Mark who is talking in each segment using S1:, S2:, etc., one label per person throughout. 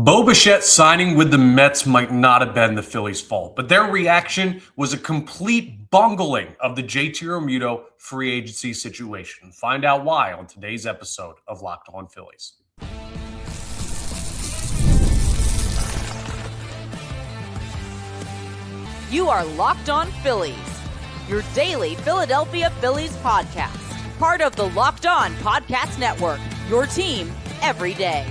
S1: Bo Bichette signing with the Mets might not have been the Phillies' fault, but their reaction was a complete bungling of the JT Realmuto free agency situation. Find out why on today's episode of Locked On Phillies.
S2: You are Locked On Phillies, your daily Philadelphia Phillies podcast. Part of the Locked On Podcast Network, your team every day.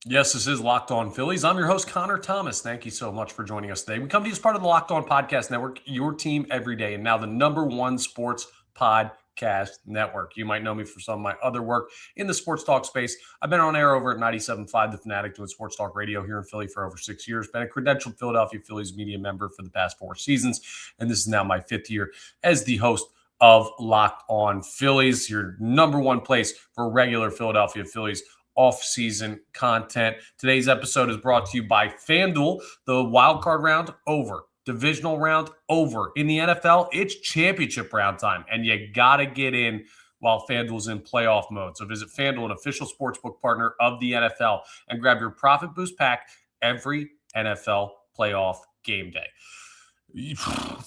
S1: Yes, this is Locked On Phillies. I'm your host, Connor Thomas. Thank you so much for joining us today. We come to you as part of the Locked On Podcast Network, your team every day, and now the number one sports podcast network. You might know me for some of my other work in the sports talk space. I've been on air over at 97.5 The Fanatic doing sports talk radio here in Philly for over 6 years. Been a credentialed Philadelphia Phillies media member for the past 4 seasons, and this is now my 5th year as the host of Locked On Phillies, your number one place for regular Philadelphia Phillies off-season content. Today's episode is brought to you by FanDuel. The wild card round over. Divisional round over. In the NFL, it's championship round time, and you got to get in while FanDuel's in playoff mode. So visit FanDuel, an official sportsbook partner of the NFL, and grab your Profit Boost pack every NFL playoff game day.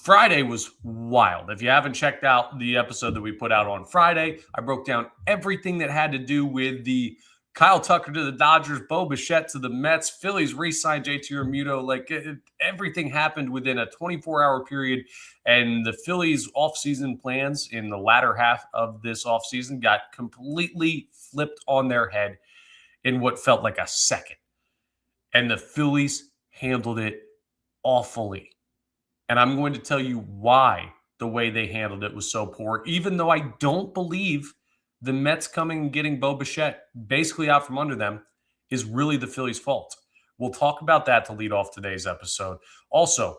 S1: Friday was wild. If you haven't checked out the episode that we put out on Friday, I broke down everything that had to do with the Kyle Tucker to the Dodgers, Bo Bichette to the Mets, Phillies re-signed JT Realmuto. Everything happened within a 24-hour period, and the Phillies offseason plans in the latter half of this offseason got completely flipped on their head in what felt like a second. And the Phillies handled it awfully. And I'm going to tell you why the way they handled it was so poor, even though I don't believe the Mets coming and getting Bo Bichette basically out from under them is really the Phillies' fault. We'll talk about that to lead off today's episode. Also,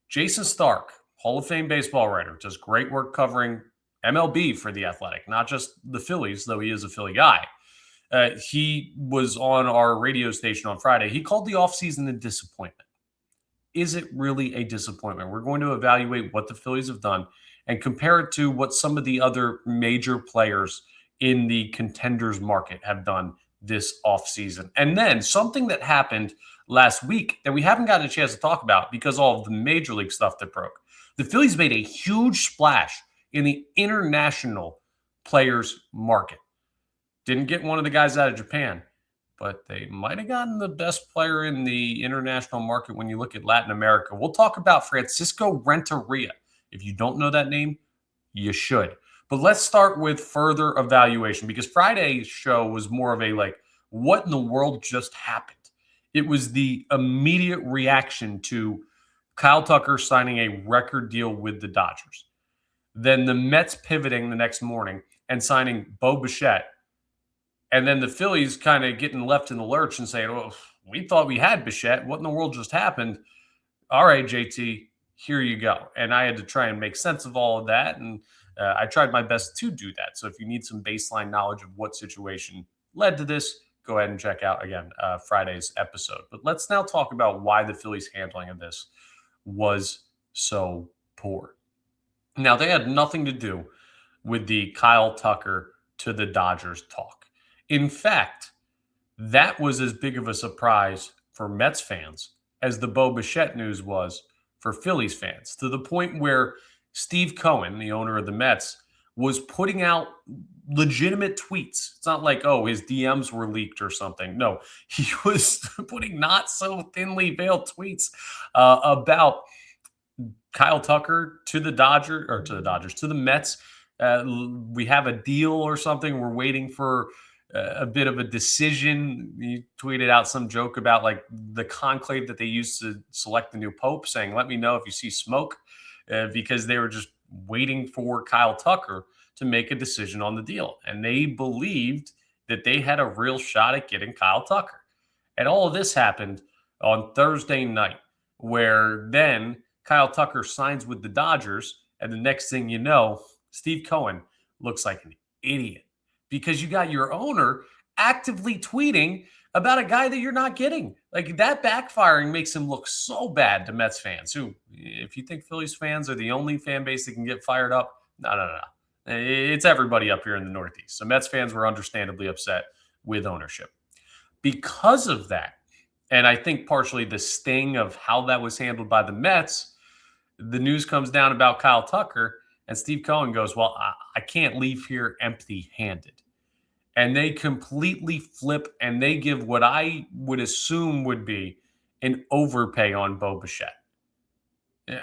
S1: Jayson Stark, Hall of Fame baseball writer, does great work covering MLB for The Athletic, not just the Phillies, though he is a Philly guy. He was on our radio station on Friday. He called the offseason a disappointment. Is it really a disappointment? We're going to evaluate what the Phillies have done and compare it to what some of the other major players in the contenders market have done this offseason. And then something that happened last week that we haven't gotten a chance to talk about because all of the major league stuff that broke. The Phillies made a huge splash in the international players market. Didn't get one of the guys out of Japan, but they might have gotten the best player in the international market when you look at Latin America. We'll talk about Francisco Renteria. If you don't know that name, you should. But let's start with further evaluation because Friday's show was more of a what in the world just happened? It was the immediate reaction to Kyle Tucker signing a record deal with the Dodgers. Then the Mets pivoting the next morning and signing Bo Bichette. And then the Phillies kind of getting left in the lurch and saying, well, we thought we had Bichette. What in the world just happened? All right, JT, here you go. And I had to try and make sense of all of that. And I tried my best to do that. So if you need some baseline knowledge of what situation led to this, go ahead and check out, again, Friday's episode. But let's now talk about why the Phillies' handling of this was so poor. Now, they had nothing to do with the Kyle Tucker to the Dodgers talk. In fact, that was as big of a surprise for Mets fans as the Bo Bichette news was for Phillies fans, to the point where Steve Cohen, the owner of the Mets, was putting out legitimate tweets. It's not like, his DMs were leaked or something. No, he was putting not so thinly veiled tweets about Kyle Tucker to the Mets. We have a deal or something. We're waiting for a bit of a decision. He tweeted out some joke about the conclave that they used to select the new pope, saying, let me know if you see smoke. Because they were just waiting for Kyle Tucker to make a decision on the deal. And they believed that they had a real shot at getting Kyle Tucker. And all of this happened on Thursday night, where then Kyle Tucker signs with the Dodgers. And the next thing you know, Steve Cohen looks like an idiot because you got your owner actively tweeting about a guy that you're not getting. That backfiring makes him look so bad to Mets fans who, if you think Phillies fans are the only fan base that can get fired up, no. It's everybody up here in the Northeast. So Mets fans were understandably upset with ownership. Because of that, and I think partially the sting of how that was handled by the Mets, the news comes down about Kyle Tucker, and Steve Cohen goes, well, I can't leave here empty-handed. And they completely flip, and they give what I would assume would be an overpay on Bo Bichette.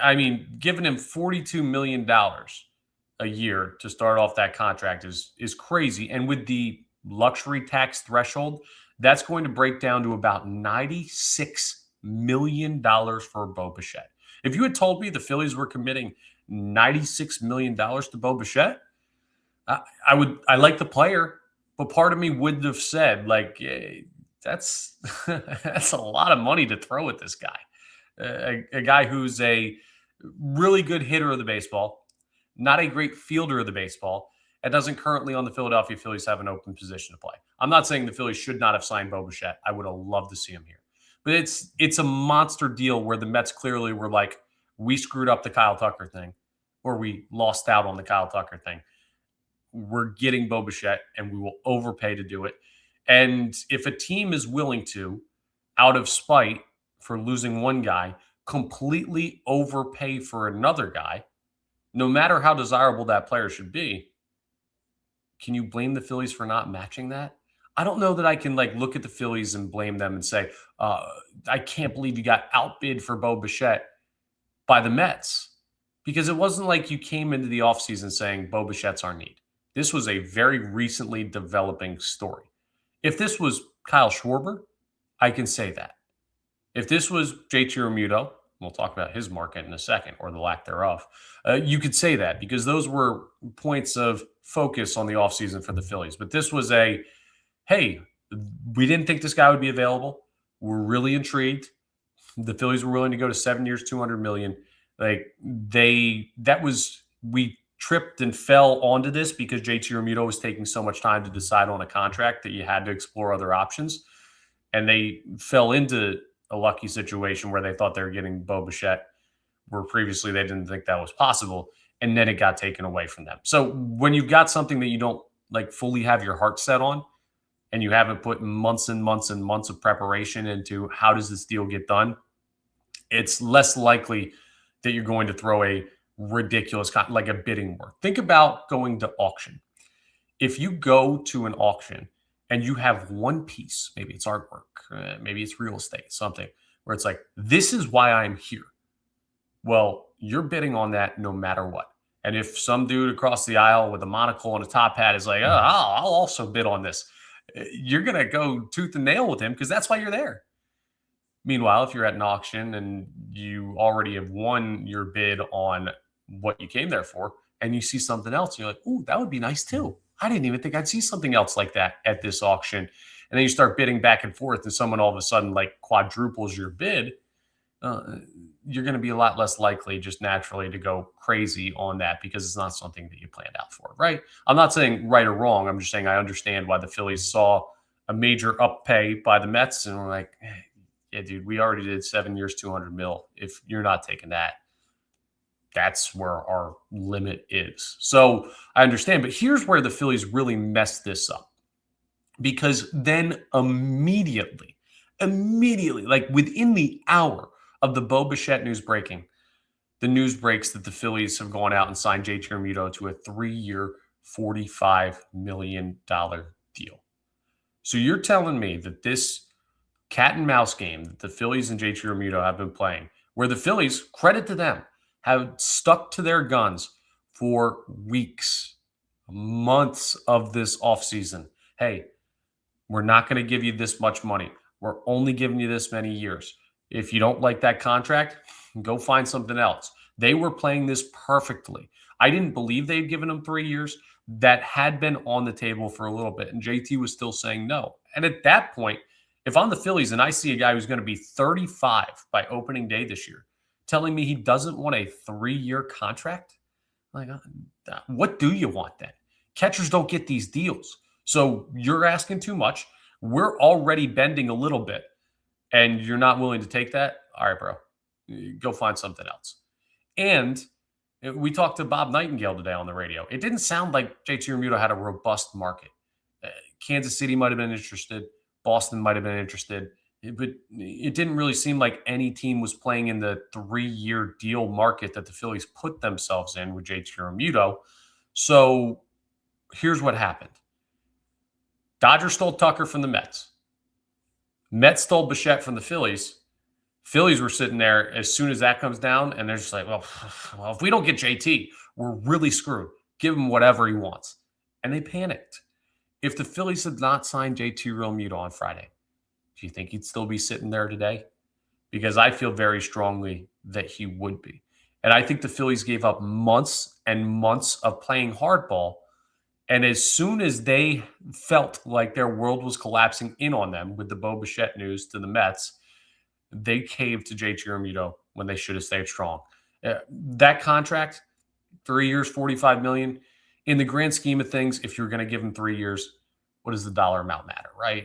S1: I mean, giving him $42 million a year to start off that contract is crazy. And with the luxury tax threshold, that's going to break down to about $96 million for Bo Bichette. If you had told me the Phillies were committing $96 million to Bo Bichette, I like the player, but part of me wouldn't have said, like, that's that's a lot of money to throw at this guy. A guy who's a really good hitter of the baseball, not a great fielder of the baseball, and doesn't currently on the Philadelphia Phillies have an open position to play. I'm not saying the Phillies should not have signed Bo Bichette. I would have loved to see him here. But it's a monster deal where the Mets clearly were like, we screwed up the Kyle Tucker thing, or we lost out on the Kyle Tucker thing. We're getting Bo Bichette, and we will overpay to do it. And if a team is willing to, out of spite for losing one guy, completely overpay for another guy, no matter how desirable that player should be, can you blame the Phillies for not matching that? I don't know that I can look at the Phillies and blame them and say, I can't believe you got outbid for Bo Bichette by the Mets, because it wasn't like you came into the offseason saying Bo Bichette's our need. This was a very recently developing story. If this was Kyle Schwarber, I can say that. If this was JT Realmuto, we'll talk about his market in a second, or the lack thereof, you could say that because those were points of focus on the offseason for the Phillies. But this was hey, we didn't think this guy would be available. We're really intrigued. The Phillies were willing to go to 7 years, $200 million. We tripped and fell onto this because JT Realmuto was taking so much time to decide on a contract that you had to explore other options. And they fell into a lucky situation where they thought they were getting Bo Bichette, where previously they didn't think that was possible. And then it got taken away from them. So when you've got something that you don't fully have your heart set on, and you haven't put months and months and months of preparation into how does this deal get done, it's less likely that you're going to throw a ridiculous, like a bidding war. Think about going to auction. If you go to an auction and you have one piece, maybe it's artwork, maybe it's real estate, something where it's like, this is why I'm here. Well, you're bidding on that no matter what. And if some dude across the aisle with a monocle and a top hat is like, oh, I'll also bid on this, you're going to go tooth and nail with him because that's why you're there. Meanwhile, if you're at an auction and you already have won your bid on what you came there for, and you see something else, you're like, ooh, that would be nice too. I didn't even think I'd see something else like that at this auction. And then you start bidding back and forth, and someone all of a sudden quadruples your bid. You're going to be a lot less likely just naturally to go crazy on that because it's not something that you planned out for, right? I'm not saying right or wrong. I'm just saying I understand why the Phillies saw a major uppay by the Mets and were like, hey, yeah, dude, we already did 7 years, $200 million. If you're not taking that, that's where our limit is. So I understand, but here's where the Phillies really messed this up. Because then immediately, within the hour of the Bo Bichette news breaking, the news breaks that the Phillies have gone out and signed JT Realmuto to a 3-year, $45 million deal. So you're telling me that this cat and mouse game that the Phillies and JT Realmuto have been playing, where the Phillies, credit to them, have stuck to their guns for weeks, months of this offseason. Hey, we're not going to give you this much money. We're only giving you this many years. If you don't like that contract, go find something else. They were playing this perfectly. I didn't believe they'd given him 3 years. That had been on the table for a little bit, and JT was still saying no. And at that point, if I'm the Phillies and I see a guy who's going to be 35 by opening day this year, telling me he doesn't want a 3-year contract, what do you want then? Catchers don't get these deals. So you're asking too much. We're already bending a little bit, and you're not willing to take that? All right, bro, go find something else. And we talked to Bob Nightingale today on the radio. It didn't sound like JT Realmuto had a robust market. Kansas City might have been interested. Boston might have been interested, but it didn't really seem like any team was playing in the 3-year deal market that the Phillies put themselves in with JT Realmuto. So here's what happened. Dodgers stole Tucker from the Mets. Mets stole Bichette from the Phillies. Phillies were sitting there as soon as that comes down, and they're just like, well, if we don't get JT, we're really screwed. Give him whatever he wants. And they panicked. If the Phillies had not signed JT Realmuto on Friday, do you think he'd still be sitting there today? Because I feel very strongly that he would be. And I think the Phillies gave up months and months of playing hardball. And as soon as they felt like their world was collapsing in on them with the Bo Bichette news to the Mets, they caved to JT Realmuto when they should have stayed strong. That contract, 3 years, $45 million. In the grand scheme of things, if you're going to give him 3 years, what does the dollar amount matter, right?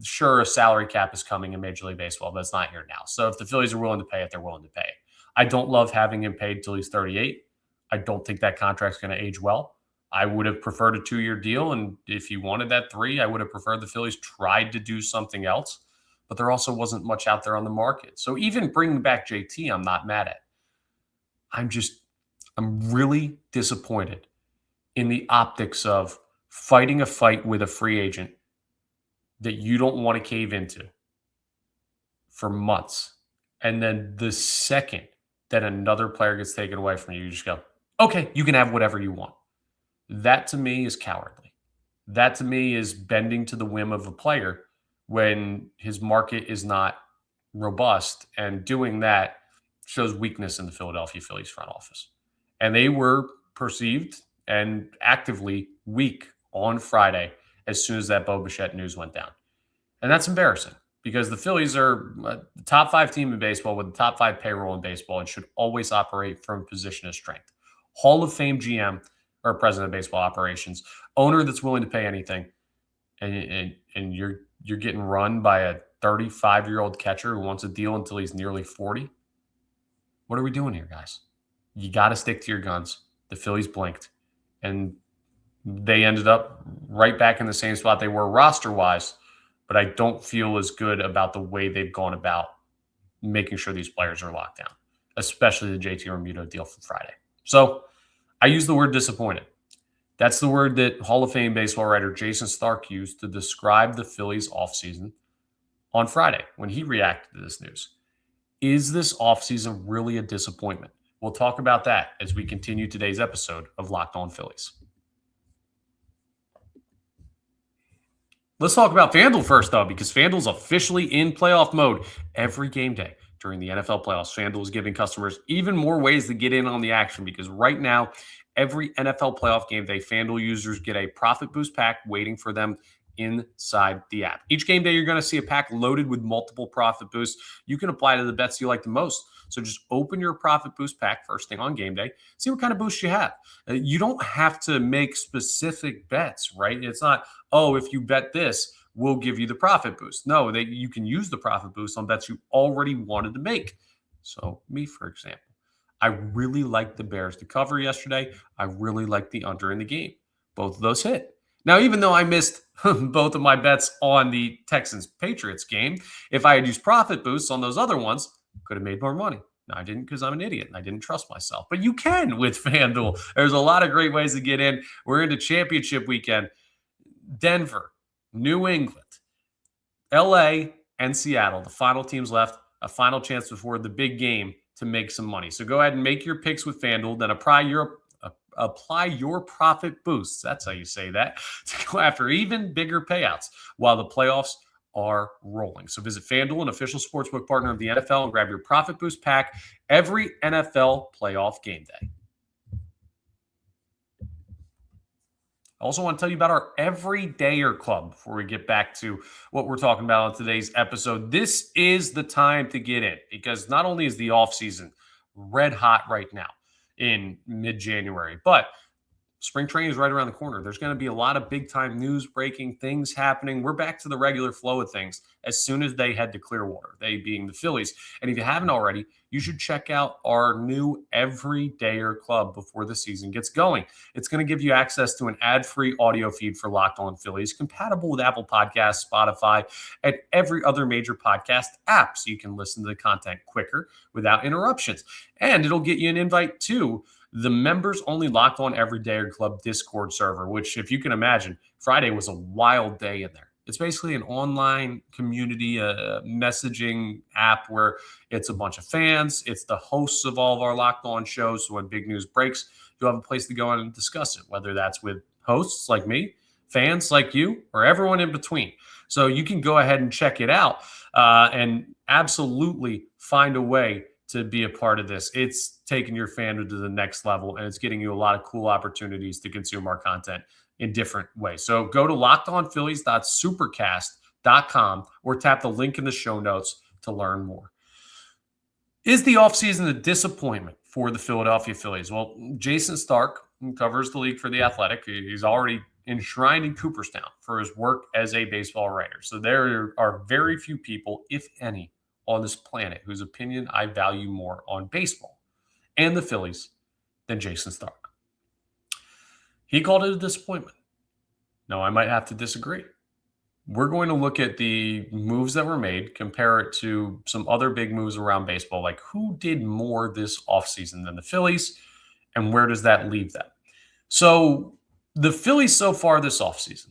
S1: Sure, a salary cap is coming in Major League Baseball, but it's not here now. So if the Phillies are willing to pay it, they're willing to pay it. I don't love having him paid till he's 38. I don't think that contract's going to age well. I would have preferred a 2-year deal, and if he wanted that 3, I would have preferred the Phillies tried to do something else. But there also wasn't much out there on the market. So even bringing back JT, I'm not mad at. I'm really disappointed in the optics of fighting a fight with a free agent that you don't want to cave into for months. And then the second that another player gets taken away from you, you just go, okay, you can have whatever you want. That to me is cowardly. That to me is bending to the whim of a player when his market is not robust, and doing that shows weakness in the Philadelphia Phillies front office. And they were perceived and actively weak on Friday as soon as that Bo Bichette news went down. And that's embarrassing because the Phillies are the top 5 team in baseball with the top 5 payroll in baseball and should always operate from a position of strength. Hall of Fame GM or president of baseball operations, owner that's willing to pay anything, and you're getting run by a 35-year-old catcher who wants a deal until he's nearly 40. What are we doing here, guys? You got to stick to your guns. The Phillies blinked, and they ended up right back in the same spot they were roster-wise, but I don't feel as good about the way they've gone about making sure these players are locked down, especially the JT Realmuto deal from Friday. So I use the word disappointed. That's the word that Hall of Fame baseball writer Jayson Stark used to describe the Phillies offseason on Friday when he reacted to this news. Is this offseason really a disappointment? We'll talk about that as we continue today's episode of Locked On Phillies. Let's talk about FanDuel first, though, because FanDuel's officially in playoff mode every game day during the NFL playoffs. FanDuel is giving customers even more ways to get in on the action because right now, every NFL playoff game day, FanDuel users get a profit boost pack waiting for them inside the app. Each game day, you're going to see a pack loaded with multiple profit boosts you can apply to the bets you like the most. So just open your profit boost pack first thing on game day, see what kind of boost you have. You don't have to make specific bets, right? It's not, oh, if you bet this, we'll give you the profit boost. No, you can use the profit boost on bets you already wanted to make. So me, for example, I really liked the Bears to cover yesterday. I really liked the under in the game. Both of those hit. Now, even though I missed both of my bets on the Texans-Patriots game, if I had used profit boosts on those other ones, could have made more money. No, I didn't because I'm an idiot and I didn't trust myself. But you can with FanDuel. There's a lot of great ways to get in. We're into championship weekend. Denver, New England, LA, and Seattle. The final teams left. A final chance before the big game to make some money. So go ahead and make your picks with FanDuel. Then apply your profit boosts. That's how you say that. To go after even bigger payouts while the playoffs are rolling. So visit FanDuel, an official sportsbook partner of the NFL, and grab your profit boost pack every NFL playoff game day. I also want to tell you about our Everydayer Club before we get back to what we're talking about on today's episode. This is the time to get in because not only is the offseason red hot right now in mid-January, but spring training is right around the corner. There's going to be a lot of big-time news breaking, things happening. We're back to the regular flow of things as soon as they head to Clearwater, they being the Phillies. And if you haven't already, you should check out our new Everydayer Club before the season gets going. It's going to give you access to an ad-free audio feed for Locked On Phillies, compatible with Apple Podcasts, Spotify, and every other major podcast app, so you can listen to the content quicker without interruptions. And it'll get you an invite to the members-only Locked On Everydayer Club Discord server, which, if you can imagine, Friday was a wild day in there. It's basically an online community messaging app where it's a bunch of fans. It's the hosts of all of our Locked On shows. So when big news breaks, you'll have a place to go and discuss it, whether that's with hosts like me, fans like you, or everyone in between. So you can go ahead and check it out and absolutely find a way to be a part of this. It's taking your fandom to the next level, and it's getting you a lot of cool opportunities to consume our content in different ways. So go to lockedonphillies.supercast.com or tap the link in the show notes to learn more. Is the offseason a disappointment for the Philadelphia Phillies? Well, Jayson Stark, who covers the league for The Athletic, he's already enshrined in Cooperstown for his work as a baseball writer. So there are very few people, if any, on this planet whose opinion I value more on baseball and the Phillies than Jayson Stark. He called it a disappointment. No, I might have to disagree. We're going to look at the moves that were made, compare it to some other big moves around baseball, like who did more this offseason than the Phillies, and where does that leave them? So the Phillies so far this offseason,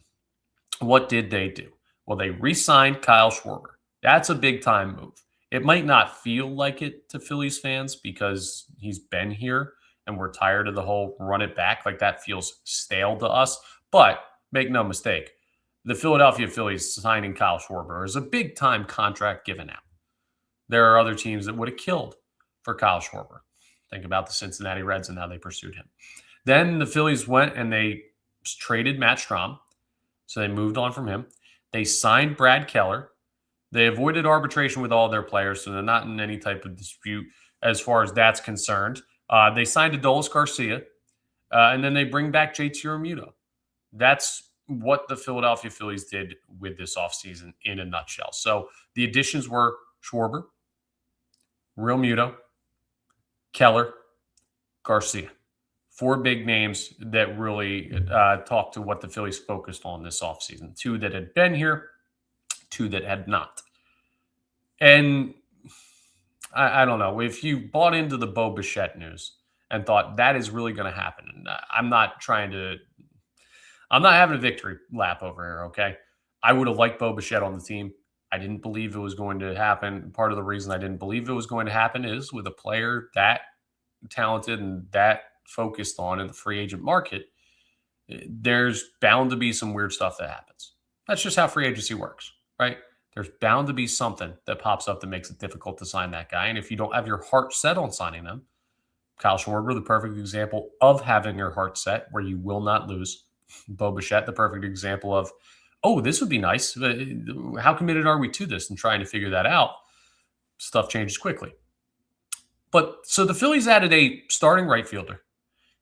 S1: what did they do? Well, they re-signed Kyle Schwarber. That's a big-time move. It might not feel like it to Phillies fans because he's been here and we're tired of the whole run it back. Like that feels stale to us. But make no mistake, the Philadelphia Phillies signing Kyle Schwarber is a big-time contract given out. There are other teams that would have killed for Kyle Schwarber. Think about the Cincinnati Reds and how they pursued him. Then the Phillies went and they traded Matt Strahm. So they moved on from him. They signed Brad Keller. They avoided arbitration with all their players, so they're not in any type of dispute as far as that's concerned. They signed Adolis Garcia, and then they bring back JT Realmuto. That's what the Philadelphia Phillies did with this offseason in a nutshell. So the additions were Schwarber, Realmuto, Keller, Garcia. 4 big names that really talk to what the Phillies focused on this offseason. 2 that had been here, 2 that had not. And I don't know, if you bought into the Bo Bichette news and thought that is really going to happen, and I'm not having a victory lap over here, okay? I would have liked Bo Bichette on the team. I didn't believe it was going to happen. Part of the reason I didn't believe it was going to happen is with a player that talented and that focused on in the free agent market, there's bound to be some weird stuff that happens. That's just how free agency works, right? There's bound to be something that pops up that makes it difficult to sign that guy. And if you don't have your heart set on signing them, Kyle Schwarber, the perfect example of having your heart set where you will not lose. Bo Bichette, the perfect example of, oh, this would be nice. How committed are we to this? And trying to figure that out, stuff changes quickly. But so the Phillies added a starting right fielder.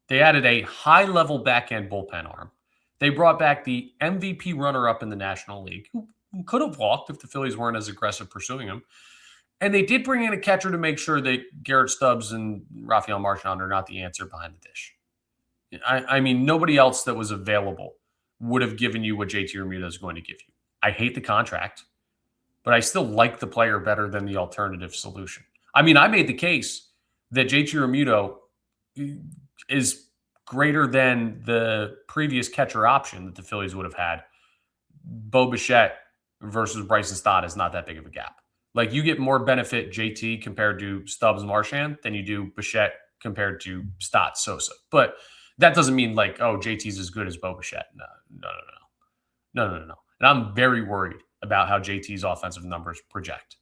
S1: They added a high-level back-end bullpen arm. They brought back the MVP runner-up in the National League, who could have walked if the Phillies weren't as aggressive pursuing him. And they did bring in a catcher to make sure that Garrett Stubbs and Rafael Marchand are not the answer behind the dish. I mean, nobody else that was available would have given you what JT Realmuto is going to give you. I hate the contract, but I still like the player better than the alternative solution. I mean, I made the case that JT Realmuto is greater than the previous catcher option that the Phillies would have had. Bo Bichette versus Bryson Stott is not that big of a gap. Like, you get more benefit JT compared to Stubbs Marchand than you do Bichette compared to Stott Sosa. But that doesn't mean like, oh, JT's as good as Bo Bichette. No. And I'm very worried about how JT's offensive numbers project.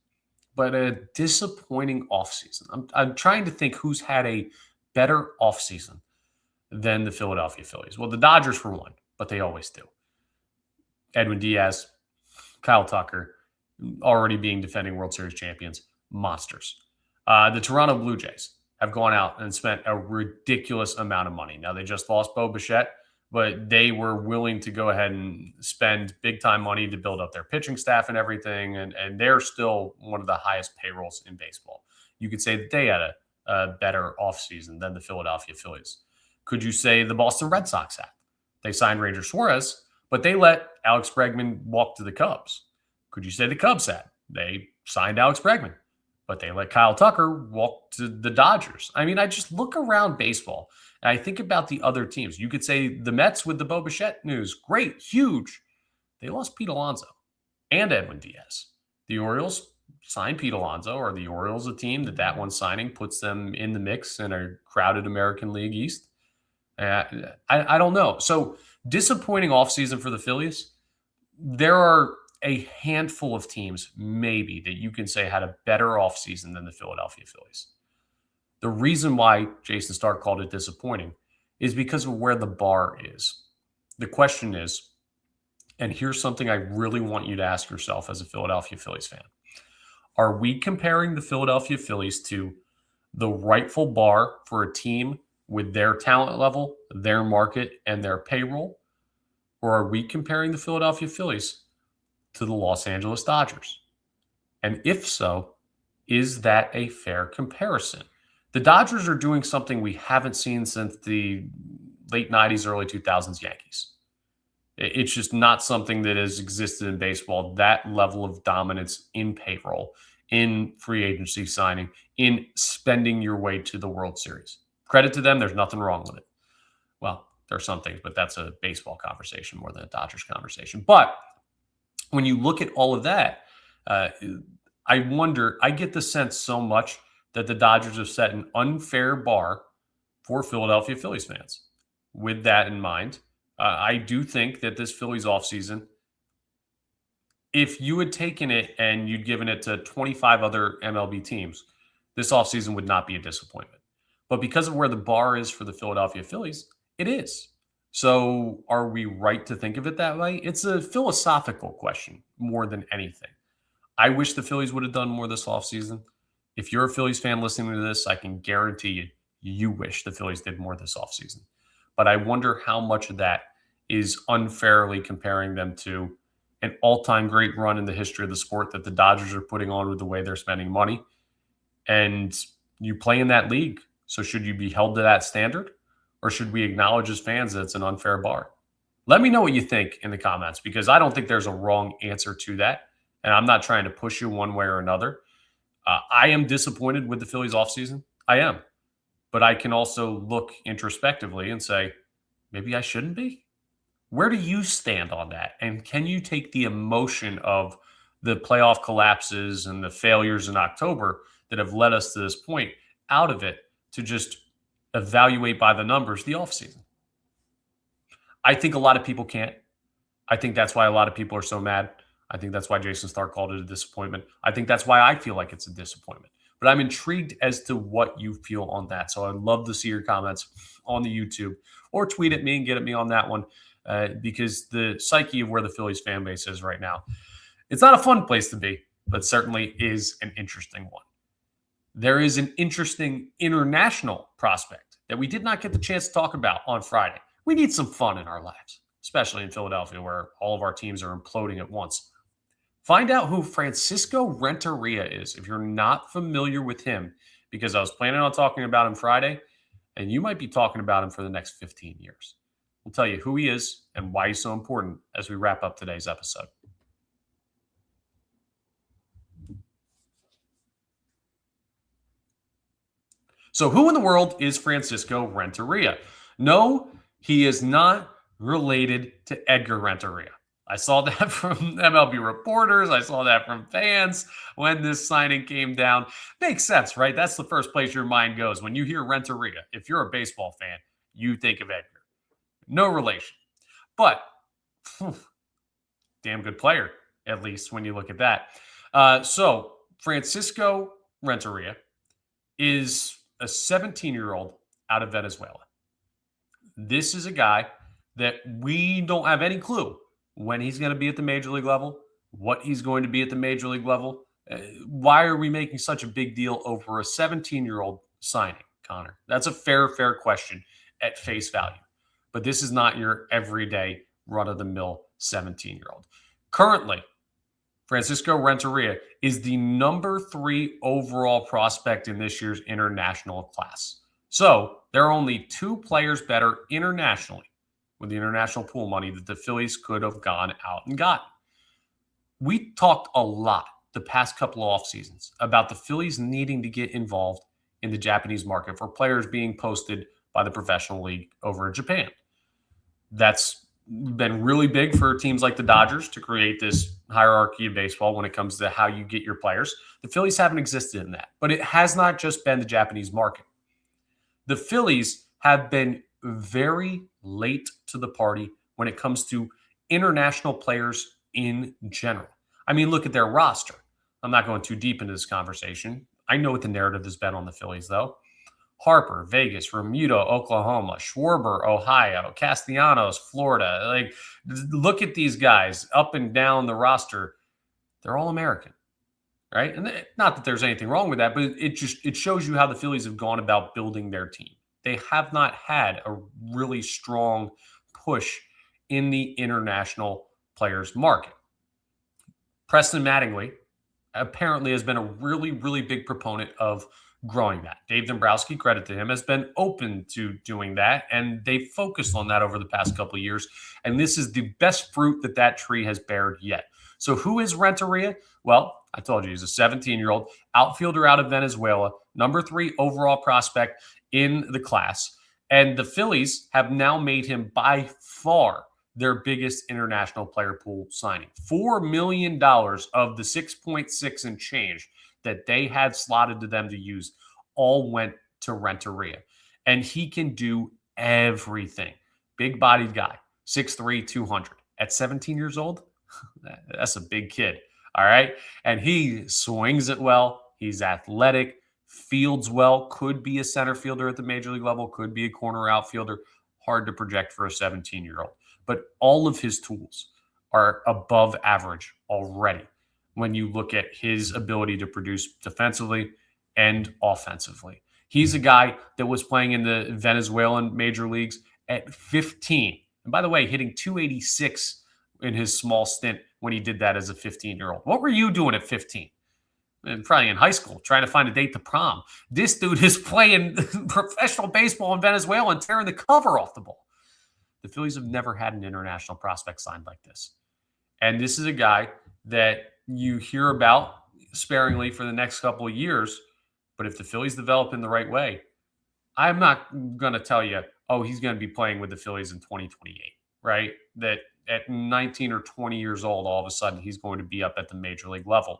S1: But a disappointing offseason. I'm trying to think who's had a better offseason than the Philadelphia Phillies. Well, the Dodgers for one, but they always do. Edwin Diaz, Kyle Tucker, already being defending World Series champions, monsters. The Toronto Blue Jays have gone out and spent a ridiculous amount of money. Now, they just lost Bo Bichette, but they were willing to go ahead and spend big time money to build up their pitching staff and everything. And they're still one of the highest payrolls in baseball. You could say that they had a better offseason than the Philadelphia Phillies. Could you say the Boston Red Sox had? They signed Ranger Suarez, but they let Alex Bregman walk to the Cubs. Could you say the Cubs had? They signed Alex Bregman, but they let Kyle Tucker walk to the Dodgers. I mean, I just look around baseball and I think about the other teams. You could say the Mets with the Bo Bichette news. Great, huge. They lost Pete Alonso and Edwin Diaz. The Orioles signed Pete Alonso. Are the Orioles a team that one signing puts them in the mix in a crowded American League East? I don't know. So disappointing offseason for the Phillies. There are a handful of teams maybe that you can say had a better offseason than the Philadelphia Phillies. The reason why Jayson Stark called it disappointing is because of where the bar is. The question is, and here's something I really want you to ask yourself as a Philadelphia Phillies fan. Are we comparing the Philadelphia Phillies to the rightful bar for a team with their talent level, their market, and their payroll? Or are we comparing the Philadelphia Phillies to the Los Angeles Dodgers? And if so, is that a fair comparison? The Dodgers are doing something we haven't seen since the late 90s, early 2000s Yankees. It's just not something that has existed in baseball, that level of dominance in payroll, in free agency signing, in spending your way to the World Series. Credit to them, there's nothing wrong with it. Well, there are some things, but that's a baseball conversation more than a Dodgers conversation. But when you look at all of that, I wonder, I get the sense so much that the Dodgers have set an unfair bar for Philadelphia Phillies fans. With that in mind, I do think that this Phillies offseason, if you had taken it and you'd given it to 25 other MLB teams, this offseason would not be a disappointment. But because of where the bar is for the Philadelphia Phillies, it is. So are we right to think of it that way? It's a philosophical question more than anything. I wish the Phillies would have done more this offseason. If you're a Phillies fan listening to this, I can guarantee you wish the Phillies did more this offseason. But I wonder how much of that is unfairly comparing them to an all-time great run in the history of the sport that the Dodgers are putting on with the way they're spending money. And you play in that league. So should you be held to that standard? Or should we acknowledge as fans that it's an unfair bar? Let me know what you think in the comments, because I don't think there's a wrong answer to that. And I'm not trying to push you one way or another. I am disappointed with the Phillies offseason. I am. But I can also look introspectively and say, maybe I shouldn't be. Where do you stand on that? And can you take the emotion of the playoff collapses and the failures in October that have led us to this point out of it to just evaluate by the numbers the offseason? I think a lot of people can't. I think that's why a lot of people are so mad. I think that's why Jayson Stark called it a disappointment. I think that's why I feel like it's a disappointment. But I'm intrigued as to what you feel on that. So I'd love to see your comments on the YouTube, or tweet at me and get at me on that one, because the psyche of where the Phillies fan base is right now, it's not a fun place to be, but certainly is an interesting one. There is an interesting international prospect that we did not get the chance to talk about on Friday. We need some fun in our lives, especially in Philadelphia, where all of our teams are imploding at once. Find out who Francisco Renteria is if you're not familiar with him, because I was planning on talking about him Friday, and you might be talking about him for the next 15 years. We'll tell you who he is and why he's so important as we wrap up today's episode. So who in the world is Francisco Renteria? No, he is not related to Edgar Renteria. I saw that from MLB reporters. I saw that from fans when this signing came down. Makes sense, right? That's the first place your mind goes. When you hear Renteria, if you're a baseball fan, you think of Edgar. No relation. But damn good player, at least when you look at that. So Francisco Renteria is a 17-year-old out of Venezuela. This is a guy that we don't have any clue when he's going to be at the major league level, what he's going to be at the major league level. Why are we making such a big deal over a 17-year-old signing? Connor. That's a fair question at face value. But this is not your everyday run-of-the-mill 17-year-old. Currently, Francisco Renteria is the number 3 overall prospect in this year's international class. So there are only 2 players better internationally with the international pool money that the Phillies could have gone out and gotten. We talked a lot the past couple of off seasons about the Phillies needing to get involved in the Japanese market for players being posted by the professional league over in Japan. That's been really big for teams like the Dodgers to create this hierarchy of baseball when it comes to how you get your players. The Phillies haven't existed in that, but it has not just been the Japanese market. The Phillies have been very late to the party when it comes to international players in general. I mean, look at their roster. I'm not going too deep into this conversation. I know what the narrative has been on the Phillies, though. Harper, Vegas, Realmuto, Oklahoma, Schwarber, Ohio, Castellanos, Florida. Like, look at these guys up and down the roster. They're all American, right? And not that there's anything wrong with that, but it shows you how the Phillies have gone about building their team. They have not had a really strong push in the international players market. Preston Mattingly apparently has been a really, really big proponent of growing that. Dave Dombrowski, credit to him, has been open to doing that, and they've focused on that over the past couple of years. And this is the best fruit that tree has bared yet. So who is Renteria? Well, I told you, he's a 17-year-old outfielder out of Venezuela, number 3 overall prospect in the class. And the Phillies have now made him by far their biggest international player pool signing. $4 million of the 6.6 and change that they had slotted to them to use all went to Renteria. And he can do everything. Big-bodied guy, 6'3", 200. At 17 years old, that's a big kid, all right? And he swings it well. He's athletic, fields well, could be a center fielder at the major league level, could be a corner outfielder. Hard to project for a 17-year-old. But all of his tools are above average already when you look at his ability to produce defensively and offensively. He's a guy that was playing in the Venezuelan major leagues at 15. And by the way, hitting 286 in his small stint when he did that as a 15-year-old. What were you doing at 15? And probably in high school, trying to find a date to prom. This dude is playing professional baseball in Venezuela and tearing the cover off the ball. The Phillies have never had an international prospect signed like this. And this is a guy that you hear about sparingly for the next couple of years. But if the Phillies develop in the right way, I'm not going to tell you, oh, he's going to be playing with the Phillies in 2028, right? That at 19 or 20 years old, all of a sudden, he's going to be up at the major league level.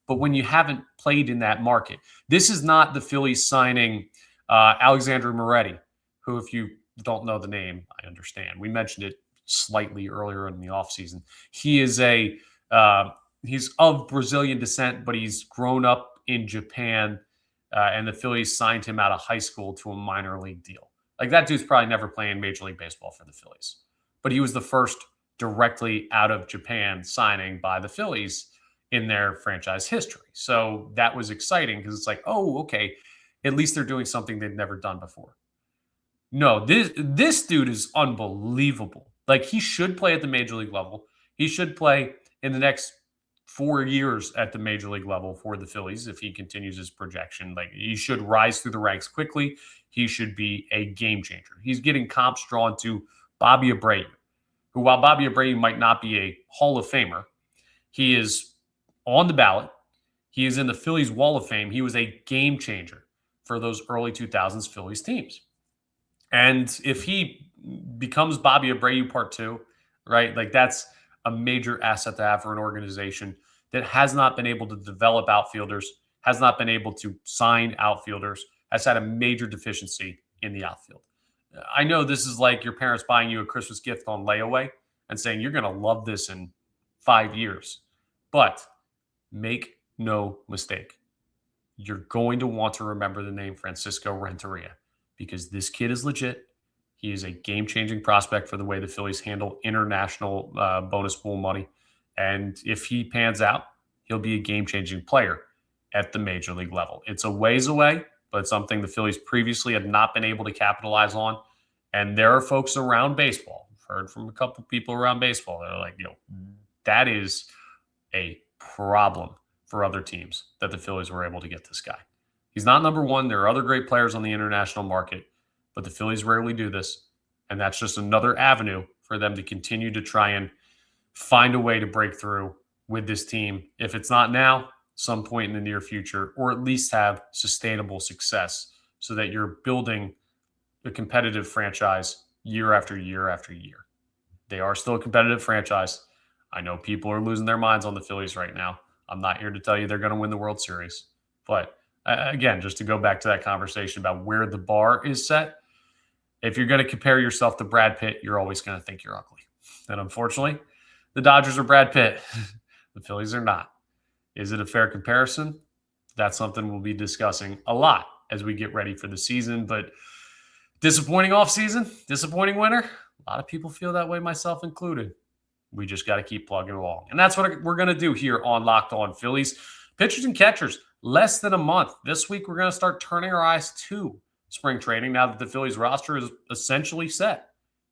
S1: But when you haven't played in that market, this is not the Phillies signing Alexander Moretti, who, if you don't know the name, I understand. We mentioned it slightly earlier in the offseason. He is he's of Brazilian descent, but he's grown up in Japan, and the Phillies signed him out of high school to a minor league deal. Like, that dude's probably never playing Major League Baseball for the Phillies. But he was the first directly out of Japan signing by the Phillies in their franchise history. So that was exciting because it's like, oh, okay, at least they're doing something they've never done before. No, this dude is unbelievable. Like, he should play at the major league level. He should play in the next 4 years at the major league level for the Phillies if he continues his projection. Like, he should rise through the ranks quickly. He should be a game changer. He's getting comps drawn to Bobby Abreu, who, while Bobby Abreu might not be a Hall of Famer, he is on the ballot. He is in the Phillies Wall of Fame. He was a game changer for those early 2000s Phillies teams. And if he becomes Bobby Abreu Part 2, right, like, that's a major asset to have for an organization that has not been able to develop outfielders, has not been able to sign outfielders, has had a major deficiency in the outfield. I know this is like your parents buying you a Christmas gift on layaway and saying you're going to love this in 5 years. But make no mistake, you're going to want to remember the name Francisco Renteria, because this kid is legit. He is a game-changing prospect for the way the Phillies handle international bonus pool money. And if he pans out, he'll be a game-changing player at the major league level. It's a ways away, but something the Phillies previously had not been able to capitalize on. And there are folks around baseball, I've heard from a couple people around baseball that are like, that is a problem for other teams that the Phillies were able to get this guy. He's not number one. There are other great players on the international market, but the Phillies rarely do this. And that's just another avenue for them to continue to try and find a way to break through with this team. If it's not now, some point in the near future, or at least have sustainable success so that you're building a competitive franchise year after year after year. They are still a competitive franchise. I know people are losing their minds on the Phillies right now. I'm not here to tell you they're going to win the World Series. But again, just to go back to that conversation about where the bar is set, if you're going to compare yourself to Brad Pitt, you're always going to think you're ugly. And unfortunately, the Dodgers are Brad Pitt. The Phillies are not. Is it a fair comparison? That's something we'll be discussing a lot as we get ready for the season. But disappointing offseason, disappointing winter. A lot of people feel that way, myself included. We just got to keep plugging along. And that's what we're going to do here on Locked On Phillies. Pitchers and catchers, less than a month. This week, we're going to start turning our eyes to spring training now that the Phillies roster is essentially set.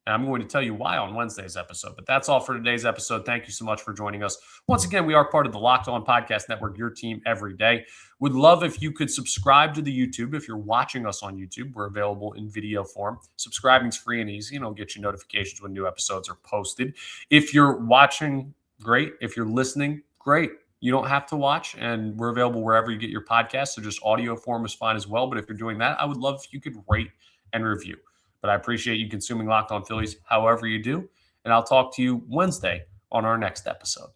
S1: And I'm going to tell you why on Wednesday's episode. But that's all for today's episode. Thank you so much for joining us. Once again, we are part of the Locked On Podcast Network, your team every day. Would love if you could subscribe to the YouTube. If you're watching us on YouTube, we're available in video form. Subscribing's free and easy, and it'll get you notifications when new episodes are posted. If you're watching, great. If you're listening, great. You don't have to watch, and we're available wherever you get your podcasts, so just audio form is fine as well. But if you're doing that, I would love if you could rate and review. But I appreciate you consuming Locked On Phillies however you do, and I'll talk to you Wednesday on our next episode.